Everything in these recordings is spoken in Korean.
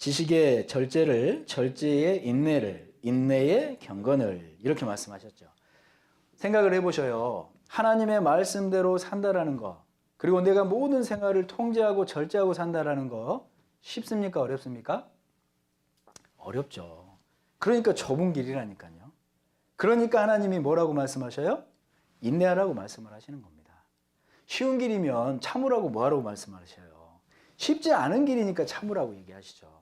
지식의 절제를, 절제의 인내를, 인내의 경건을 이렇게 말씀하셨죠. 생각을 해보셔요. 하나님의 말씀대로 산다라는 거, 그리고 내가 모든 생활을 통제하고 절제하고 산다라는 거 쉽습니까? 어렵습니까? 어렵죠. 그러니까 좁은 길이라니까요. 그러니까 하나님이 뭐라고 말씀하셔요? 인내하라고 말씀을 하시는 겁니다. 쉬운 길이면 참으라고 뭐하라고 말씀하셔요? 쉽지 않은 길이니까 참으라고 얘기하시죠.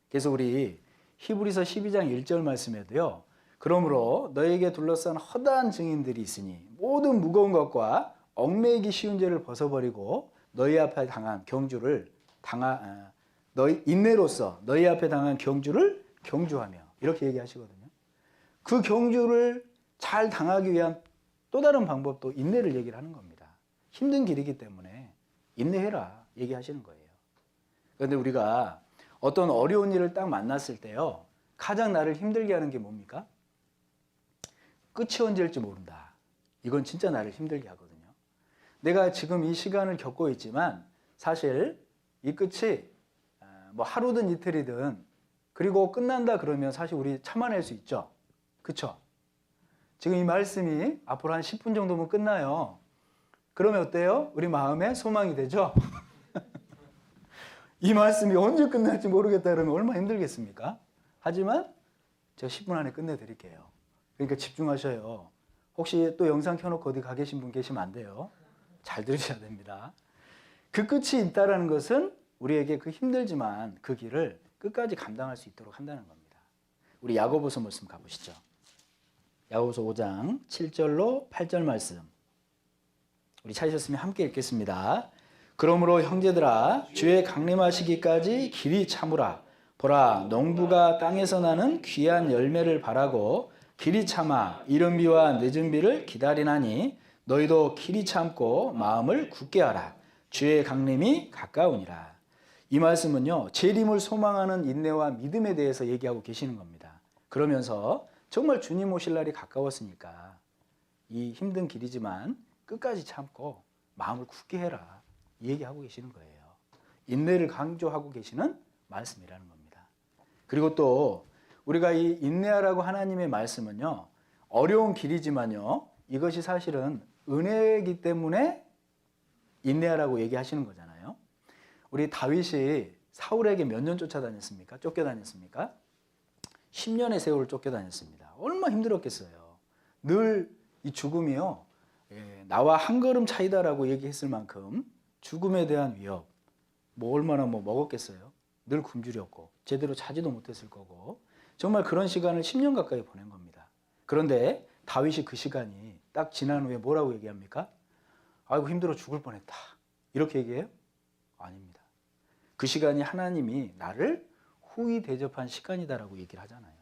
그래서 우리 히브리서 12장 1절 말씀에도요. 그러므로 너에게 둘러싼 허다한 증인들이 있으니 모든 무거운 것과 얽매이기 쉬운 죄를 벗어버리고 너희 앞에 당한 경주를 너희 인내로서 너희 앞에 당한 경주를 경주하며 이렇게 얘기하시거든요. 그 경주를 잘 당하기 위한 또 다른 방법도 인내를 얘기를 하는 겁니다. 힘든 길이기 때문에 인내해라 얘기하시는 거예요. 그런데 우리가 어떤 어려운 일을 딱 만났을 때요. 가장 나를 힘들게 하는 게 뭡니까? 끝이 언제 올지 모른다. 이건 진짜 나를 힘들게 하거든요. 내가 지금 이 시간을 겪고 있지만 사실 이 끝이 뭐 하루든 이틀이든 그리고 끝난다 그러면 사실 우리 참아낼 수 있죠. 그렇죠? 지금 이 말씀이 앞으로 한 10분 정도면 끝나요. 그러면 어때요? 우리 마음에 소망이 되죠? 이 말씀이 언제 끝날지 모르겠다 그러면 얼마나 힘들겠습니까? 하지만 제가 10분 안에 끝내드릴게요. 그러니까 집중하셔요. 혹시 또 영상 켜놓고 어디 가 계신 분 계시면 안 돼요. 잘 들으셔야 됩니다. 그 끝이 있다는 것은 우리에게 그 힘들지만 그 길을 끝까지 감당할 수 있도록 한다는 겁니다. 우리 야고보서 말씀 가보시죠. 야고보서 5장 7절로 8절 말씀. 우리 찾으셨으면 함께 읽겠습니다. 그러므로 형제들아 주의 강림하시기까지 길이 참으라. 보라 농부가 땅에서 나는 귀한 열매를 바라고 길이 참아 이른 비와 늦은 비를 기다리나니 너희도 길이 참고 마음을 굳게 하라. 주의 강림이 가까우니라. 이 말씀은요. 재림을 소망하는 인내와 믿음에 대해서 얘기하고 계시는 겁니다. 그러면서 정말 주님 오실 날이 가까웠으니까 이 힘든 길이지만 끝까지 참고 마음을 굳게 해라. 얘기하고 계시는 거예요. 인내를 강조하고 계시는 말씀이라는 겁니다. 그리고 또 우리가 이 인내하라고 하나님의 말씀은요. 어려운 길이지만요. 이것이 사실은 은혜이기 때문에 인내하라고 얘기하시는 거잖아요. 우리 다윗이 사울에게 몇 년 쫓아다녔습니까? 쫓겨다녔습니까? 10년의 세월을 쫓겨다녔습니다. 얼마나 힘들었겠어요. 늘 이 죽음이요. 나와 한 걸음 차이다라고 얘기했을 만큼 죽음에 대한 위협, 얼마나 먹었겠어요. 늘 굶주렸고 제대로 자지도 못했을 거고 정말 그런 시간을 10년 가까이 보낸 겁니다. 그런데 다윗이 그 시간이 딱 지난 후에 뭐라고 얘기합니까? 아이고 힘들어 죽을 뻔했다. 이렇게 얘기해요? 아닙니다. 그 시간이 하나님이 나를 후히 대접한 시간이다라고 얘기를 하잖아요.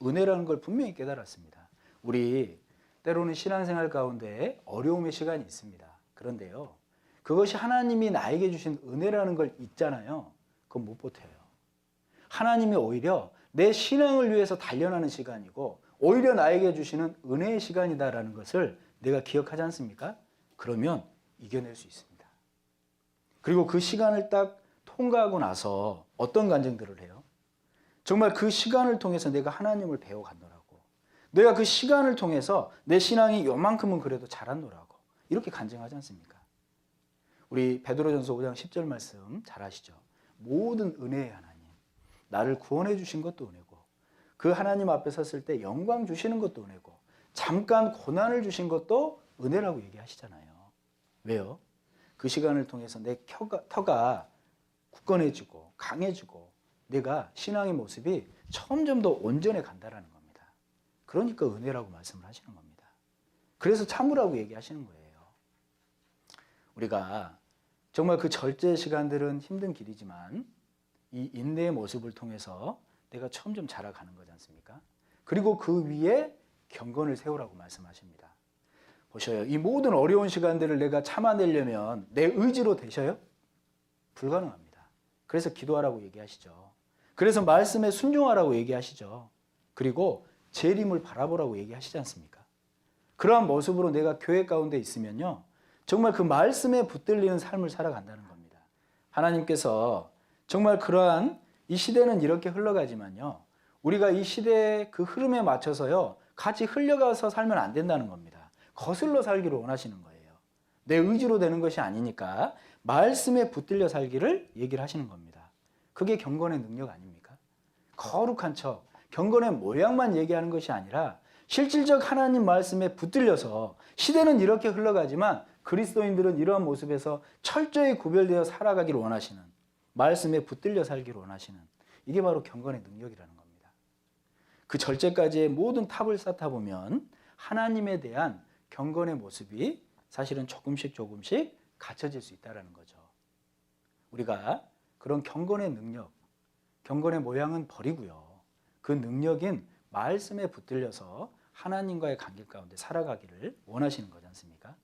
은혜라는 걸 분명히 깨달았습니다. 우리 때로는 신앙생활 가운데 어려움의 시간이 있습니다. 그런데요. 그것이 하나님이 나에게 주신 은혜라는 걸 잊잖아요. 그건 못 버텨요. 하나님이 오히려 내 신앙을 위해서 단련하는 시간이고 오히려 나에게 주시는 은혜의 시간이다라는 것을 내가 기억하지 않습니까? 그러면 이겨낼 수 있습니다. 그리고 그 시간을 딱 통과하고 나서 어떤 간증들을 해요? 정말 그 시간을 통해서 내가 하나님을 배워간다라고. 내가 그 시간을 통해서 내 신앙이 요만큼은 그래도 자랐노라고. 이렇게 간증하지 않습니까? 우리 베드로전서 5장 10절 말씀 잘 아시죠? 모든 은혜의 하나님. 나를 구원해 주신 것도 은혜고 그 하나님 앞에 섰을 때 영광 주시는 것도 은혜고 잠깐 고난을 주신 것도 은혜라고 얘기하시잖아요. 왜요? 그 시간을 통해서 내 터가 굳건해지고 강해지고 내가 신앙의 모습이 점점 더 온전해 간다라는 겁니다. 그러니까 은혜라고 말씀을 하시는 겁니다. 그래서 참으라고 얘기하시는 거예요. 우리가 정말 그 절제 시간들은 힘든 길이지만 이 인내의 모습을 통해서 내가 점점 자라가는 거지 않습니까? 그리고 그 위에 경건을 세우라고 말씀하십니다. 보셔요. 이 모든 어려운 시간들을 내가 참아내려면 내 의지로 되셔요? 불가능합니다. 그래서 기도하라고 얘기하시죠. 그래서 말씀에 순종하라고 얘기하시죠. 그리고 재림을 바라보라고 얘기하시지 않습니까? 그러한 모습으로 내가 교회 가운데 있으면요. 정말 그 말씀에 붙들리는 삶을 살아간다는 겁니다. 하나님께서 정말 그러한 이 시대는 이렇게 흘러가지만요. 우리가 이 시대의 그 흐름에 맞춰서요. 같이 흘려가서 살면 안 된다는 겁니다. 거슬러 살기를 원하시는 거예요. 내 의지로 되는 것이 아니니까 말씀에 붙들려 살기를 얘기를 하시는 겁니다. 그게 경건의 능력 아닙니까? 거룩한 척, 경건의 모양만 얘기하는 것이 아니라 실질적 하나님 말씀에 붙들려서 시대는 이렇게 흘러가지만 그리스도인들은 이러한 모습에서 철저히 구별되어 살아가기를 원하시는, 말씀에 붙들려 살기를 원하시는, 이게 바로 경건의 능력이라는 겁니다. 그 절제까지의 모든 탑을 쌓다 보면 하나님에 대한 경건의 모습이 사실은 조금씩 갖춰질 수 있다는 거죠. 우리가 그런 경건의 능력, 경건의 모양은 버리고요. 그 능력인 말씀에 붙들려서 하나님과의 관계 가운데 살아가기를 원하시는 거지 않습니까?